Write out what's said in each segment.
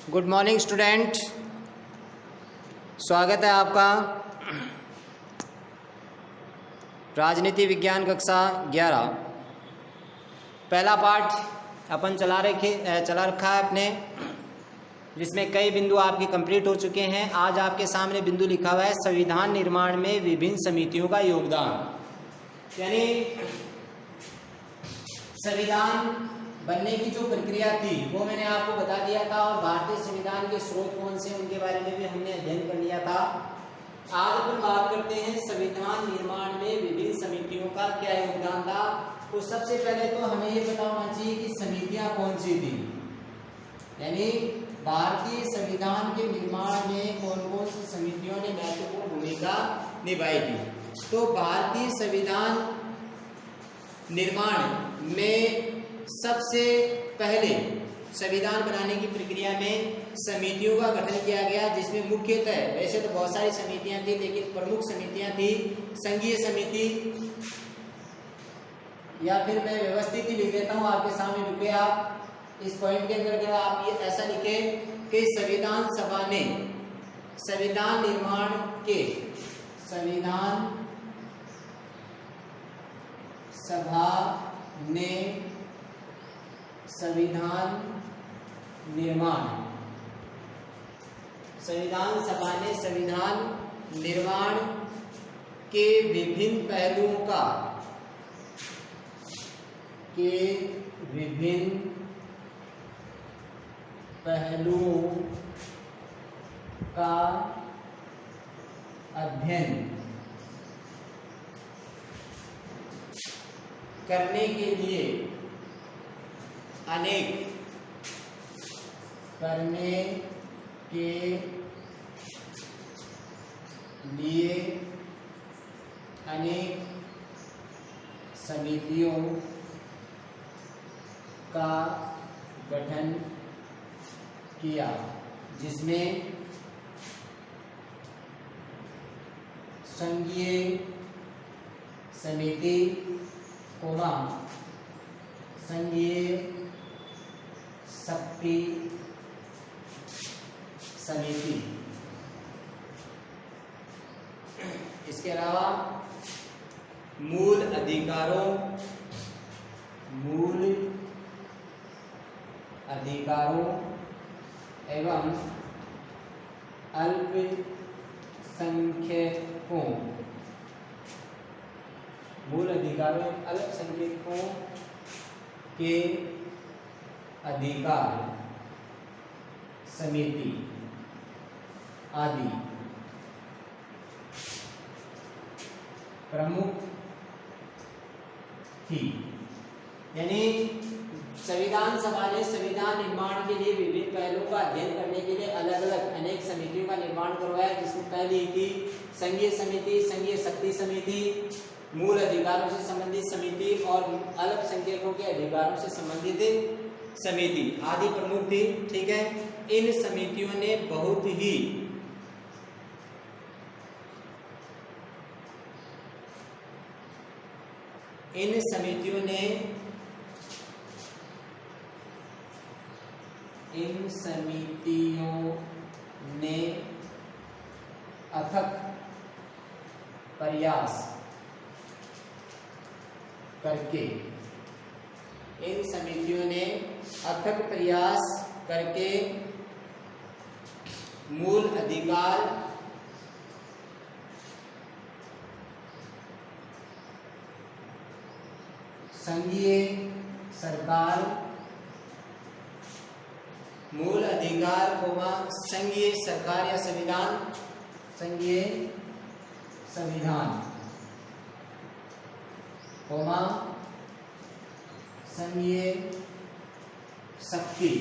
Good morning student, स्वागत है आपका राजनीति विज्ञान कक्षा 11। पहला पार्ट अपन चला रखा है अपने, जिसमें कई बिंदु आपके कंप्लीट हो चुके हैं। आज आपके सामने बिंदु लिखा हुआ है संविधान निर्माण में विभिन्न समितियों का योगदान। यानी संविधान बनने की जो प्रक्रिया थी वो मैंने आपको बता दिया था, और भारतीय संविधान के स्रोत कौन से उनके बारे में भी हमने अध्ययन कर लिया था। आज अपन बात करते हैं संविधान निर्माण में विभिन्न समितियों का क्या योगदान था। तो सबसे पहले तो हमें ये पता होना चाहिए कि समितियां कौन सी थी, यानी भारतीय संविधान के निर्माण में कौन कौन सी समितियों ने महत्वपूर्ण भूमिका निभाई थी। तो भारतीय संविधान निर्माण में सबसे पहले संविधान बनाने की प्रक्रिया में समितियों का गठन किया गया, जिसमें मुख्यतः वैसे तो बहुत सारी समितियां थी, लेकिन प्रमुख समितियां थी संघीय समिति, या फिर मैं व्यवस्थित ही लिख देता हूं आपके सामने। रुपये आप इस पॉइंट के अंदर अगर आप ये ऐसा लिखें कि संविधान सभा ने संविधान निर्माण के संविधान सभा ने संविधान निर्माण के विभिन्न पहलुओं का अध्ययन करने के लिए अनेक समितियों का गठन किया, जिसमें संघीय समिति, संघीय शक्ति समिति, इसके अलावा मूल अधिकारों एवं अल्पसंख्यकों के अधिकार समिति आदि प्रमुख थी। यानी संविधान सभा ने संविधान निर्माण के लिए विभिन्न पहलुओं का अध्ययन करने के लिए अलग अलग अनेक समितियों का निर्माण करवाया, जिसमें पहली थी संघीय समिति, संघीय शक्ति समिति, मूल अधिकारों से संबंधित समिति और अल्पसंख्यकों के अधिकारों से संबंधित समिति आदि प्रमुख थी। ठीक है, इन समितियों ने बहुत ही अथक प्रयास करके मूल अधिकार संघीय सरकार, मूल अधिकार संघीय सरकार या संघीय संविधान संघीय शक्ति,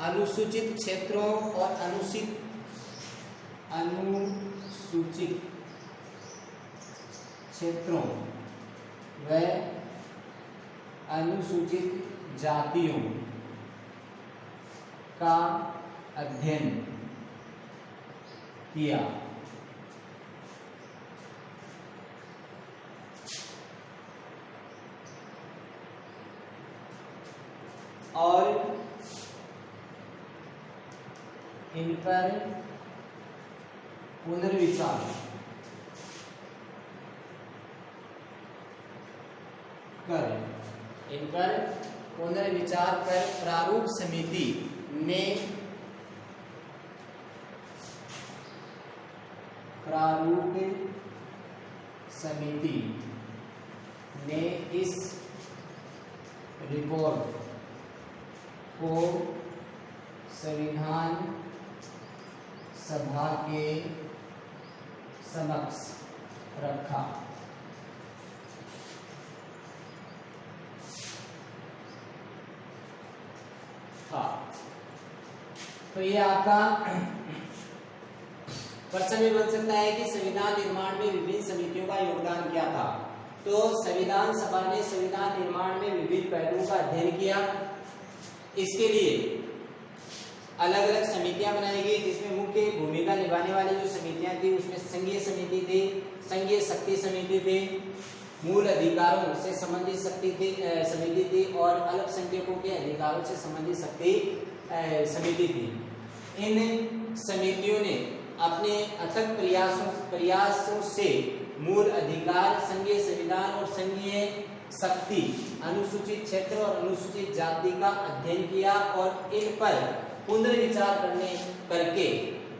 अनुसूचित क्षेत्रों और अनुसूचित क्षेत्रों व अनुसूचित जातियों का अध्ययन किया। और इन पर पुनर्विचार कर प्रारूप समिति ने इस रिपोर्ट को संविधान सभा के समक्ष रखा। तो ये आपका प्रश्न भी बन सकता है कि संविधान निर्माण में विभिन्न समितियों का योगदान क्या था। तो संविधान सभा ने संविधान निर्माण में विभिन्न पहलुओं का अध्ययन किया। इसके लिए अलग अलग समितियां बनाई गई, जिसमें मुख्य भूमिका निभाने वाली जो समितियां थी उसमें संघीय समिति थी, संघीय शक्ति समिति थी, मूल अधिकारों से संबंधित समिति थी और अल्पसंख्यकों के अधिकारों से संबंधित समिति थी। इन समितियों ने अपने अथक प्रयासों से मूल अधिकार, संघीय संविधान और संघीय शक्ति, अनुसूचित क्षेत्र और अनुसूचित जाति का अध्ययन किया और इन पर पुनर्विचार करके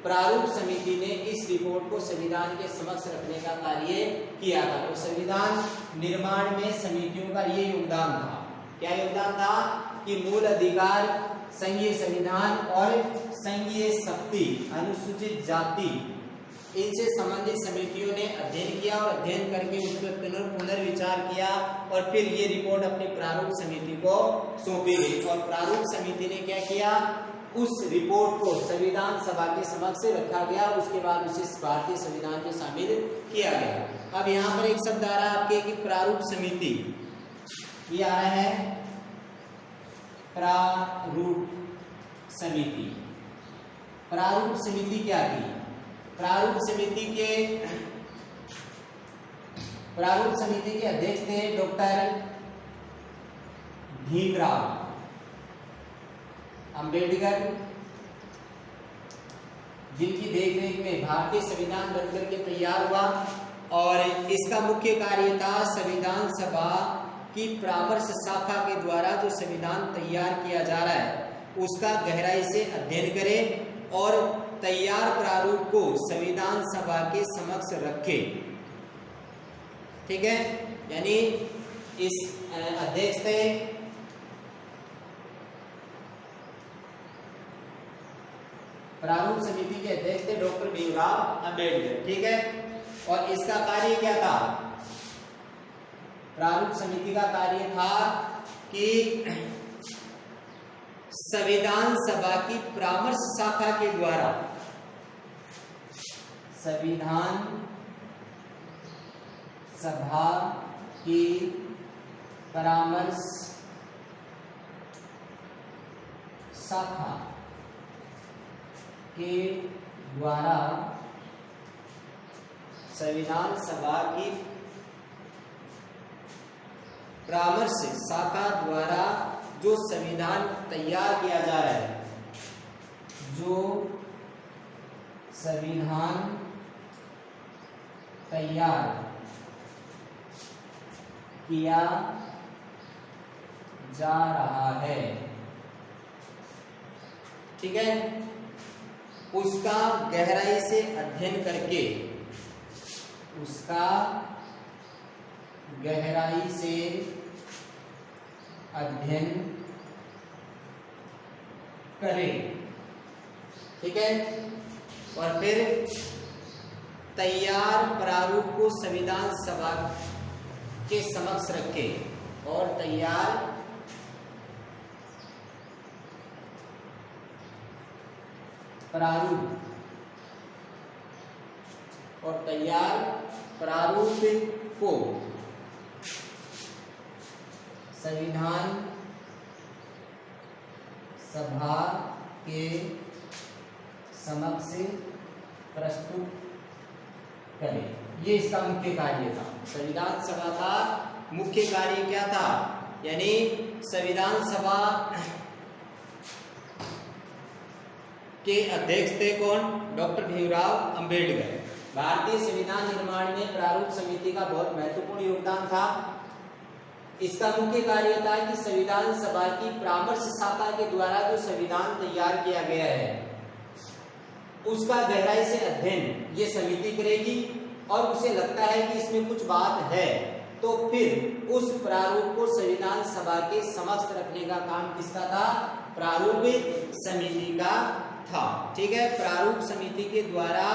प्रारूप समिति ने इस रिपोर्ट को संविधान के समक्ष रखने का कार्य किया था। तो संविधान निर्माण में समितियों का ये योगदान था। क्या योगदान था कि मूल अधिकार, संघीय संविधान और संघीय शक्ति, अनुसूचित जाति, इनसे संबंधित समितियों ने अध्ययन किया और अध्ययन करके उस पर पुनर्विचार किया और फिर ये रिपोर्ट अपने प्रारूप समिति को सौंपी गई। और प्रारूप समिति ने क्या किया, उस रिपोर्ट को संविधान सभा के समक्ष रखा गया। उसके बाद उसे भारतीय संविधान में शामिल किया गया। अब यहाँ पर एक शब्द आ रहा है आपके कि प्रारूप समिति, ये आ रहा है प्रारूप समिति। प्रारूप समिति क्या थी? प्रारूप समिति के अध्यक्ष थे डॉक्टर भीमराव अंबेडकर, जिनकी देखरेख में भारतीय संविधान बनकर के तैयार हुआ। और इसका मुख्य कार्य था संविधान सभा की परामर्श शाखा के द्वारा जो संविधान तैयार किया जा रहा है उसका गहराई से अध्ययन करे और तैयार प्रारूप को संविधान सभा के समक्ष रखे। ठीक है, यानी इस अध्यक्ष थे प्रारूप समिति के अध्यक्ष थे डॉक्टर भीमराव अंबेडकर। ठीक है, और इसका कार्य क्या था? प्रारूप समिति का कार्य था कि संविधान सभा की परामर्श शाखा के द्वारा संविधान सभा की परामर्श शाखा के द्वारा संविधान सभा की परामर्श शाखा द्वारा जो संविधान तैयार किया जा रहा है, जो संविधान तैयार किया जा रहा है, ठीक है, उसका गहराई से अध्ययन करके, उसका गहराई से अध्ययन करें। ठीक है, और फिर तैयार प्रारूप को संविधान सभा के समक्ष रखे और तैयार प्रारूप को संविधान सभा के समक्ष प्रस्तुत करें। ये इसका मुख्य कार्य था। संविधान सभा का मुख्य कार्य क्या था? यानी संविधान सभा के अध्यक्ष थे कौन? डॉक्टर भीमराव अंबेडकर। भारतीय संविधान निर्माण में प्रारूप समिति का बहुत महत्वपूर्ण योगदान था। इसका मुख्य कार्य था कि संविधान सभा की परामर्श शाखा के द्वारा जो संविधान तैयार किया गया है उसका गहराई से अध्ययन ये समिति करेगी और उसे लगता है कि इसमें कुछ बात है तो फिर उस प्रारूप को संविधान सभा के समक्ष रखने का काम किसका था? प्रारूप समिति का था। ठीक है, प्रारूप समिति के द्वारा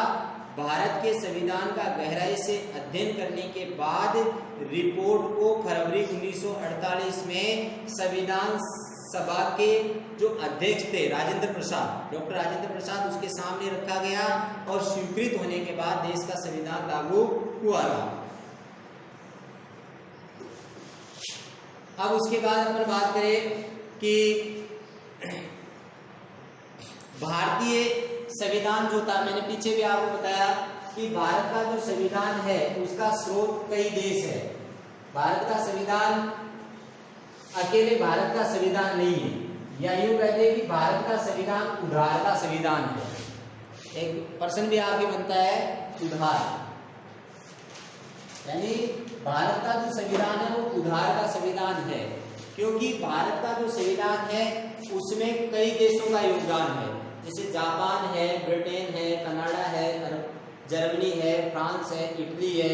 भारत के संविधान का गहराई से अध्ययन करने के बाद रिपोर्ट को फरवरी 1948 में संविधान सभा के जो अध्यक्ष थे राजेंद्र प्रसाद, डॉक्टर राजेंद्र प्रसाद, उसके सामने रखा गया और स्वीकृत होने के बाद देश का संविधान लागू हुआ था। अब उसके बाद अपन बात करें कि भारतीय संविधान जो था, मैंने पीछे भी आपको बताया कि भारत का जो संविधान है उसका स्रोत कई देश है। भारत का संविधान अकेले भारत का संविधान नहीं है, या यूं कहते हैं कि भारत का संविधान उधार का संविधान है। एक प्रश्न भी आपके बनता है उधार, यानी भारत का जो संविधान है वो उधार का संविधान है, क्योंकि भारत का जो संविधान है उसमें कई देशों का योगदान है, जैसे जापान है, ब्रिटेन है, कनाडा है, जर्मनी है, फ्रांस है, इटली है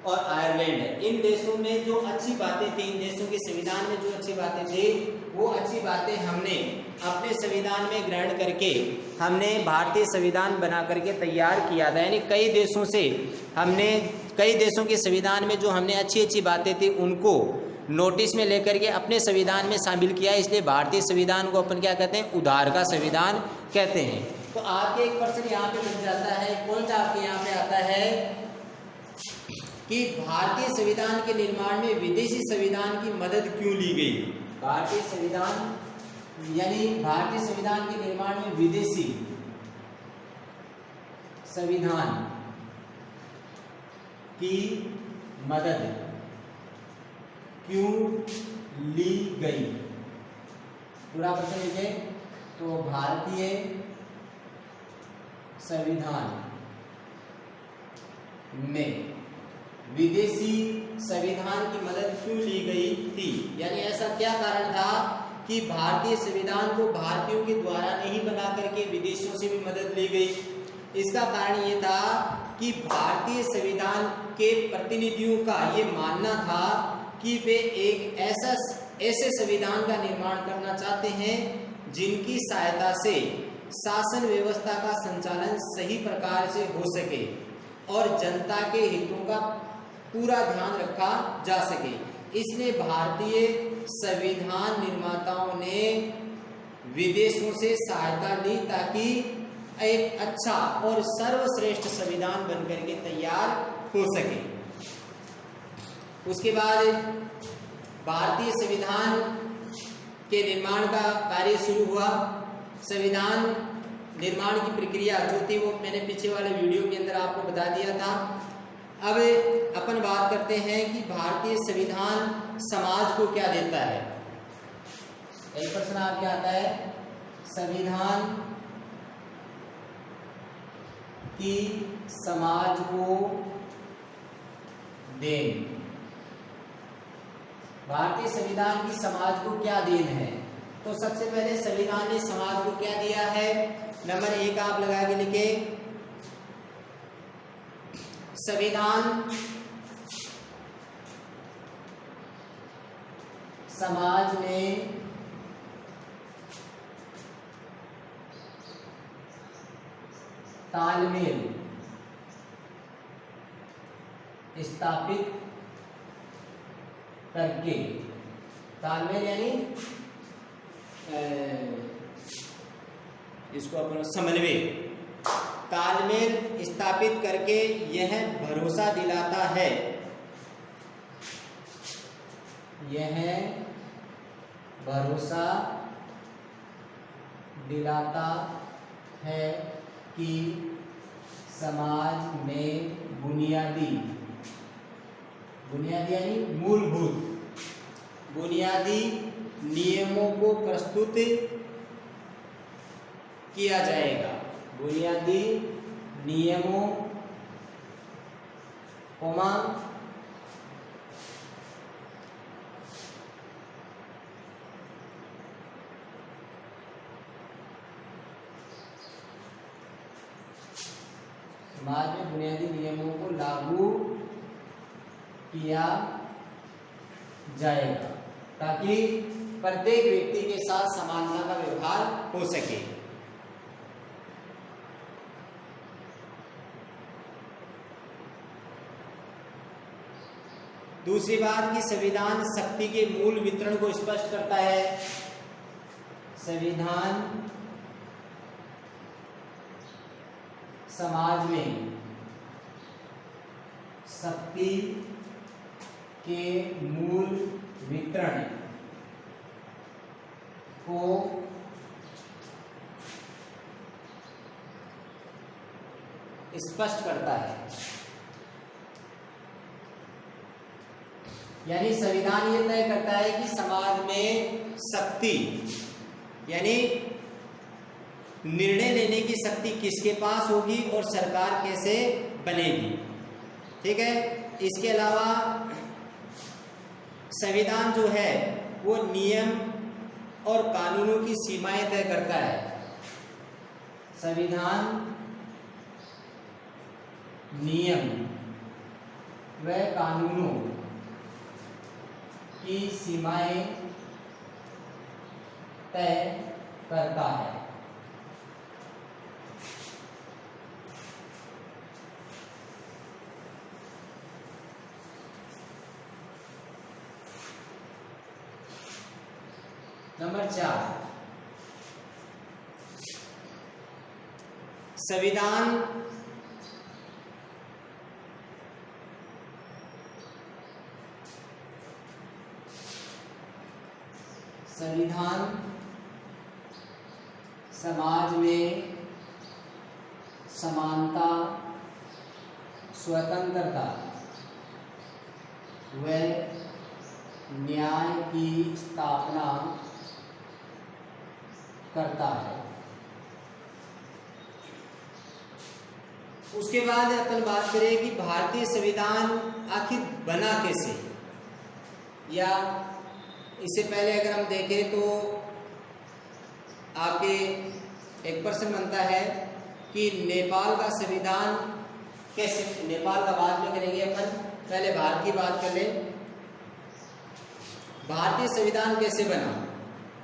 और आयरलैंड है। इन देशों में जो अच्छी बातें थी, इन देशों के संविधान में जो अच्छी बातें थी वो अच्छी बातें हमने अपने संविधान में ग्रहण करके हमने भारतीय संविधान बना करके तैयार किया था। यानी कई देशों से हमने, कई देशों के संविधान में जो हमने अच्छी अच्छी बातें थी उनको नोटिस में लेकर के अपने संविधान में शामिल किया। इसलिए भारतीय संविधान को अपन क्या कहते हैं? उधार का संविधान कहते हैं। तो आपके एक प्रश्न यहाँ पे बन जाता है, पॉइंट आपके यहाँ पे आता है कि भारतीय संविधान के निर्माण में विदेशी संविधान की मदद क्यों ली गई? भारतीय संविधान यानी भारतीय संविधान के निर्माण में विदेशी संविधान की मदद क्यों ली गई? पूरा प्रश्न लिखे तो भारतीय संविधान में विदेशी संविधान की मदद क्यों ली गई थी? यानी ऐसा क्या कारण था कि भारतीय संविधान को भारतीयों के द्वारा नहीं बना करके विदेशियों से भी मदद ली गई? इसका कारण ये था कि भारतीय संविधान के प्रतिनिधियों का ये मानना था कि वे एक ऐसे संविधान का निर्माण करना चाहते हैं जिनकी सहायता से शासन व्यवस्था का संचालन सही प्रकार से हो सके और जनता के हितों का पूरा ध्यान रखा जा सके। इसलिए भारतीय संविधान निर्माताओं ने विदेशों से सहायता ली ताकि एक अच्छा और सर्वश्रेष्ठ संविधान बनकर के तैयार हो सके। उसके बाद भारतीय संविधान के निर्माण का कार्य शुरू हुआ। संविधान निर्माण की प्रक्रिया जो थी वो मैंने पीछे वाले वीडियो के अंदर आपको बता दिया था। अब अपन बात करते हैं कि भारतीय संविधान समाज को क्या देता है। एक प्रश्न आपके आता है, संविधान की समाज को देन, भारतीय संविधान की समाज को क्या देन है? तो सबसे पहले संविधान ने समाज को क्या दिया है? नंबर 1 आप लगा के लिखे, संविधान समाज में तालमेल स्थापित करके, तालमेल यानी इसको अपन समन्वय, तालमेल स्थापित करके यह भरोसा दिलाता है, यह भरोसा दिलाता है कि समाज में बुनियादी यानी मूलभूत बुनियादी नियमों को प्रस्तुत किया जाएगा। बुनियादी नियमों कोमा समाज में बुनियादी नियमों को लागू किया जाएगा ताकि प्रत्येक व्यक्ति के साथ समानता का व्यवहार हो सके। दूसरी बात कि संविधान शक्ति के मूल वितरण को स्पष्ट करता है। संविधान समाज में शक्ति के मूल वितरण को स्पष्ट करता है। यानी संविधान ये तय करता है कि समाज में शक्ति यानी निर्णय लेने की शक्ति किसके पास होगी और सरकार कैसे बनेगी। ठीक है। इसके अलावा संविधान जो है वो नियम और कानूनों की सीमाएं तय करता है। संविधान नियम व कानूनों की सीमाएं तय करता है। नंबर 4, संविधान समाज में समानता, स्वतंत्रता व न्याय की स्थापना करता है। उसके बाद अपन बात करें कि भारतीय संविधान आखिर बना कैसे, या इससे पहले अगर हम देखें तो आपके एक प्रश्न बनता है कि नेपाल का संविधान कैसे, नेपाल का बाद में करेंगे अपन, पहले भारत की बात कर लें। भारतीय संविधान कैसे बना?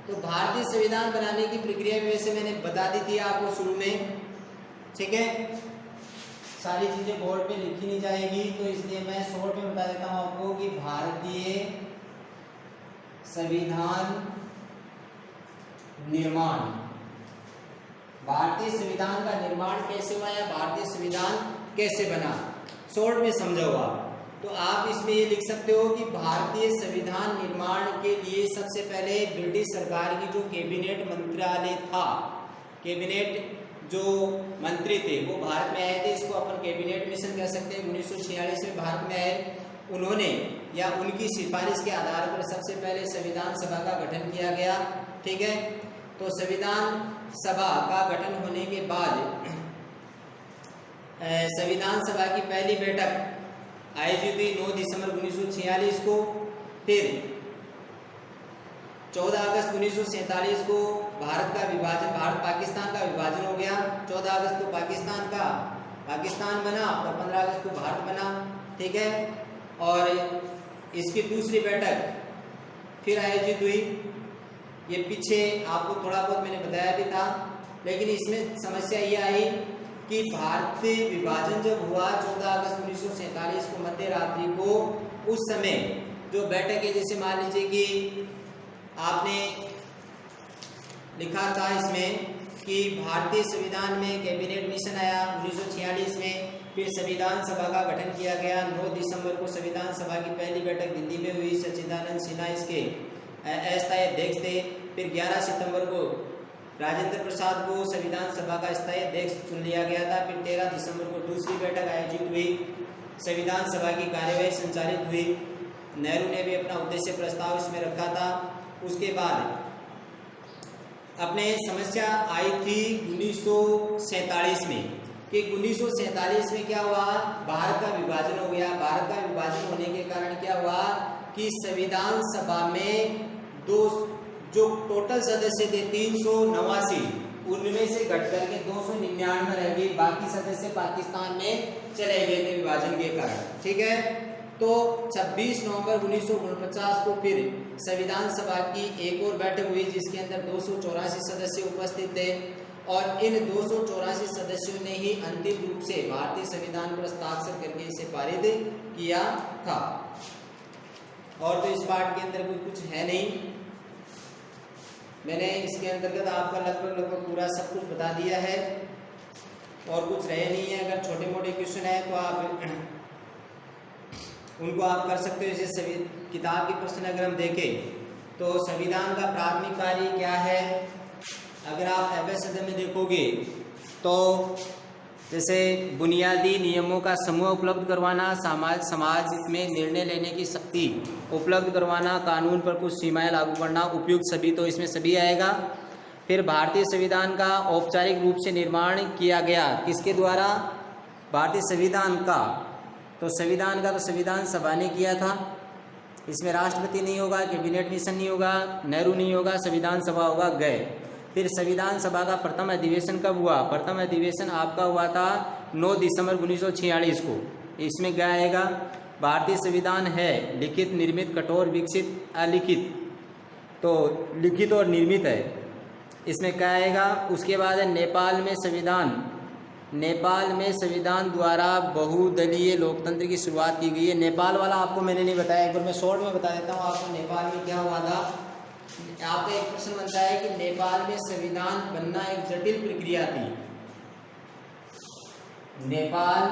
तो भारतीय संविधान बनाने की प्रक्रिया में वैसे मैंने बता दी थी आपको शुरू में। ठीक है, सारी चीजें बोर्ड पे लिखी नहीं जाएगी तो इसलिए मैं शॉर्ट में बता देता हूं आपको कि भारतीय संविधान निर्माण, भारतीय संविधान का निर्माण कैसे हुआ या भारतीय संविधान कैसे बना, शॉर्ट में समझा हुआ। तो आप इसमें ये लिख सकते हो कि भारतीय संविधान निर्माण के लिए सबसे पहले ब्रिटिश सरकार की जो कैबिनेट मंत्रालय था, कैबिनेट जो मंत्री थे वो भारत में आए थे, इसको अपन कैबिनेट मिशन कह सकते हैं। 1946 में भारत में आए, उन्होंने या उनकी सिफारिश के आधार पर सबसे पहले संविधान सभा का गठन किया गया। ठीक है, तो संविधान सभा का गठन होने के बाद संविधान सभा की पहली बैठक आयोजित हुई 9 दिसंबर 1946 को। फिर 14 अगस्त 1947 को भारत का विभाजन, भारत पाकिस्तान का विभाजन हो गया। 14 अगस्त को पाकिस्तान बना और 15 अगस्त को भारत बना। ठीक है, और इसकी दूसरी बैठक फिर आयोजित हुई। ये पीछे आपको थोड़ा बहुत मैंने बताया भी था, लेकिन इसमें समस्या ये आई कि भारतीय विभाजन जब हुआ 14 अगस्त 1947 को मध्य रात्रि को, उस समय जो बैठक है, जैसे मान लीजिए कि आपने लिखा था इसमें कि भारतीय संविधान में कैबिनेट मिशन आया 1946 में, फिर संविधान सभा का गठन किया गया। 9 दिसंबर को संविधान सभा की पहली बैठक दिल्ली में हुई, सच्चिदानंद सिन्हा इसके अस्थायी अध्यक्ष थे। फिर 11 सितंबर को राजेंद्र प्रसाद को संविधान सभा का स्थायी अध्यक्ष चुन लिया गया था। फिर 13 दिसंबर को दूसरी बैठक आयोजित हुई, संविधान सभा की कार्यवाही संचालित हुई। नेहरू ने भी अपना उद्देश्य प्रस्ताव इसमें रखा था। उसके बाद अपने समस्या आई थी 1947 में कि 1947 में क्या हुआ, भारत का विभाजन हो गया। भारत का विभाजन होने के कारण क्या हुआ कि संविधान सभा में दो जो टोटल सदस्य थे 389, उनमें से घट करके 299 रह गए, बाकी सदस्य पाकिस्तान में चले गए थे विभाजन के कारण। ठीक है, तो 26 नवंबर 1949 को फिर संविधान सभा की एक और बैठक हुई जिसके अंदर 284 सदस्य उपस्थित थे और इन 284 सदस्यों ने ही अंतिम रूप से भारतीय संविधान पर हस्ताक्षर करके इसे पारित किया था। और तो इस पाठ के अंदर कुछ है नहीं, मैंने इसके अंतर्गत आपका लगभग पूरा सब कुछ बता दिया है और कुछ रहे नहीं है। अगर छोटे मोटे क्वेश्चन है तो आप उनको आप कर सकते हो। जैसे किताब के प्रश्न अगर हम देखें तो संविधान का प्राथमिक कार्य क्या है, अगर आप एफएसएल में देखोगे तो जैसे बुनियादी नियमों का समूह उपलब्ध करवाना, समाज में निर्णय लेने की शक्ति उपलब्ध करवाना, कानून पर कुछ सीमाएं लागू करना, उपयुक्त सभी, तो इसमें सभी आएगा। फिर भारतीय संविधान का औपचारिक रूप से निर्माण किया गया, किसके द्वारा, भारतीय संविधान का, तो संविधान का तो संविधान सभा ने किया था। इसमें राष्ट्रपति नहीं होगा, कैबिनेट मिशन नहीं होगा, नेहरू नहीं होगा, संविधान सभा होगा, गए। फिर संविधान सभा का प्रथम अधिवेशन कब हुआ, प्रथम अधिवेशन आपका हुआ था 9 दिसंबर 1946 को। इसमें क्या आएगा, भारतीय संविधान है लिखित, निर्मित, कठोर, विकसित, अलिखित, तो लिखित और निर्मित है, इसमें क्या आएगा। उसके बाद है नेपाल में संविधान, नेपाल में संविधान द्वारा बहुदलीय लोकतंत्र की शुरुआत की गई है। नेपाल वाला आपको मैंने नहीं बताया, एक बार मैं शॉर्ट में बता देता हूँ आपको नेपाल में क्या हुआ था। आपका एक प्रश्न बनता है कि नेपाल में संविधान बनना एक जटिल प्रक्रिया थी। नेपाल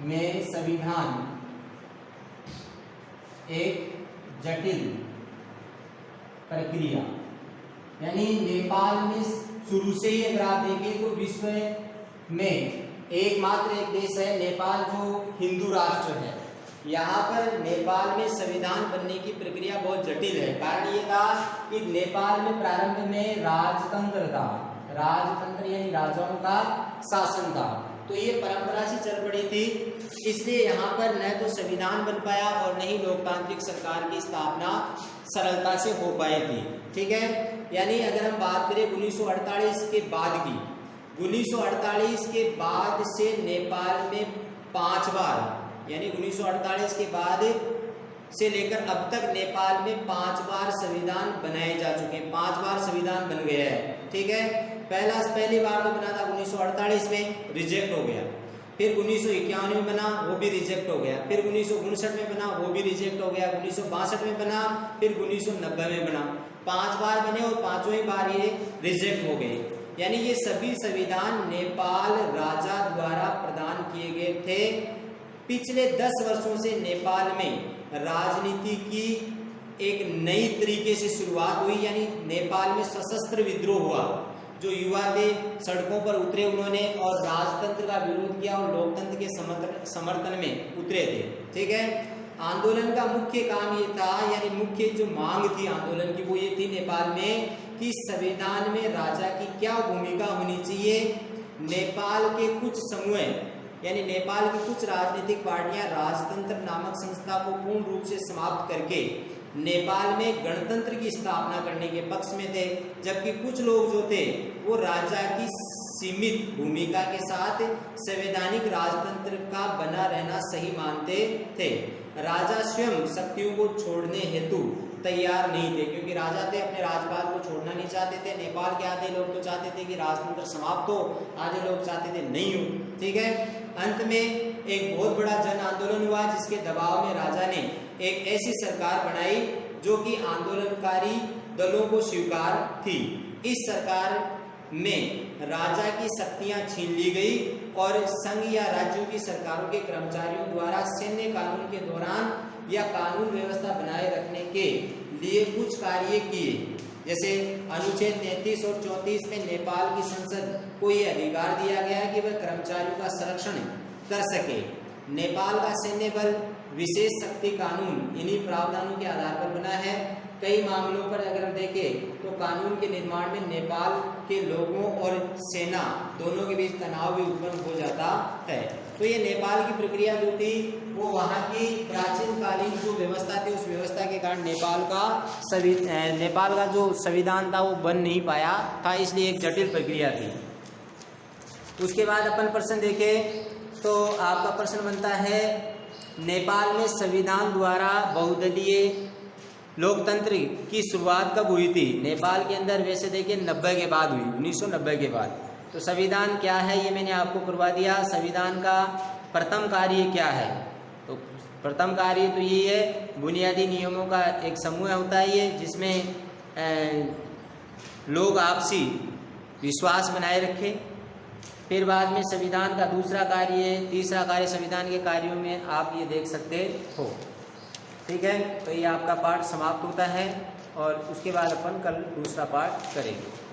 में संविधान एक जटिल प्रक्रिया, यानी नेपाल में शुरू से ही अगर आप देखें तो विश्व में एकमात्र एक देश है नेपाल जो हिंदू राष्ट्र है। यहाँ पर नेपाल में संविधान बनने की प्रक्रिया बहुत जटिल है। कारण ये था कि नेपाल में प्रारंभ में राजतंत्र था, राजतंत्र यानी राजाओं का शासन था, तो ये परंपरा से चल पड़ी थी। इसलिए यहाँ पर न तो संविधान बन पाया और न ही लोकतांत्रिक सरकार की स्थापना सरलता से हो पाई थी। ठीक है, यानी अगर हम बात करें 1948 के बाद की, 1948 के बाद से नेपाल में 5 बार, यानी 1948 के बाद से लेकर अब तक नेपाल में 5 बार संविधान बनाए जा चुके हैं, 5 बार संविधान बन गया है। ठीक है, पहली बार तो बना था 1948 में, रिजेक्ट हो गया। फिर 1951 में बना, वो भी रिजेक्ट हो गया। फिर 1959 में बना, वो भी रिजेक्ट हो गया। 1962 में बना, फिर 1990 में बना। 5 बार बने और 5वीं ही बार ये रिजेक्ट हो गए। यानी ये सभी संविधान नेपाल राजा द्वारा प्रदान किए गए थे। पिछले 10 वर्षों से नेपाल में राजनीति की एक नई तरीके से शुरुआत हुई, यानी नेपाल में सशस्त्र विद्रोह हुआ। जो युवा थे सड़कों पर उतरे, उन्होंने और राजतंत्र का विरोध किया और लोकतंत्र के समर्थन में उतरे थे। ठीक है, आंदोलन का मुख्य काम ये था, यानी मुख्य जो मांग थी आंदोलन की वो ये थी नेपाल में कि संविधान में राजा की क्या भूमिका होनी चाहिए। नेपाल के कुछ समूह, यानी नेपाल की कुछ राजनीतिक पार्टियां राजतंत्र नामक संस्था को पूर्ण रूप से समाप्त करके नेपाल में गणतंत्र की स्थापना करने के पक्ष में थे, जबकि कुछ लोग जो थे वो राजा की सीमित भूमिका के साथ संवैधानिक राजतंत्र का बना रहना सही मानते थे। राजा स्वयं शक्तियों को छोड़ने हेतु तैयार नहीं थे, क्योंकि राजा थे अपने राजपाल को छोड़ना नहीं चाहते थे। नेपाल के आधे लोग तो चाहते थे कि राजतंत्र समाप्त हो, आधे लोग चाहते थे नहीं हो। ठीक है, अंत में एक बहुत बड़ा जन आंदोलन हुआ जिसके दबाव में राजा ने एक ऐसी सरकार बनाई जो कि आंदोलनकारी दलों को स्वीकार थी। इस सरकार में राजा की शक्तियां छीन ली गई और संघ या राज्यों की सरकारों के कर्मचारियों द्वारा सैन्य कानून के दौरान या कानून व्यवस्था बनाए रखने के लिए कुछ कार्य किए। जैसे अनुच्छेद 33 और 34 में नेपाल की संसद को यह अधिकार दिया गया है कि वह कर्मचारियों का संरक्षण कर सके। नेपाल का सैन्य बल, विशेष शक्ति कानून इन्हीं प्रावधानों के आधार पर बना है। कई मामलों पर अगर हम देखें तो कानून के निर्माण में नेपाल के लोगों और सेना दोनों के बीच तनाव भी उत्पन्न हो जाता है। तो ये नेपाल की प्रक्रिया जो थी वो वहाँ की प्राचीन कालीन जो व्यवस्था थी उस व्यवस्था के कारण नेपाल का जो संविधान था वो बन नहीं पाया था, इसलिए एक जटिल प्रक्रिया थी। उसके बाद अपन प्रश्न देखें तो आपका प्रश्न बनता है नेपाल में संविधान द्वारा बहुदलीय लोकतंत्र की शुरुआत कब हुई थी? नेपाल के अंदर वैसे देखिए 90 के बाद हुई, 1990 के बाद। तो संविधान क्या है ये मैंने आपको करवा दिया। संविधान का प्रथम कार्य क्या है? तो प्रथम कार्य तो ये है, बुनियादी नियमों का एक समूह होता है ये, जिसमें लोग आपसी विश्वास बनाए रखें। फिर बाद में संविधान का दूसरा कार्य है, तीसरा कार्य संविधान के कार्यों में आप ये देख सकते हो। ठीक है, तो ये आपका पाठ समाप्त होता है और उसके बाद अपन कल दूसरा पाठ करेंगे।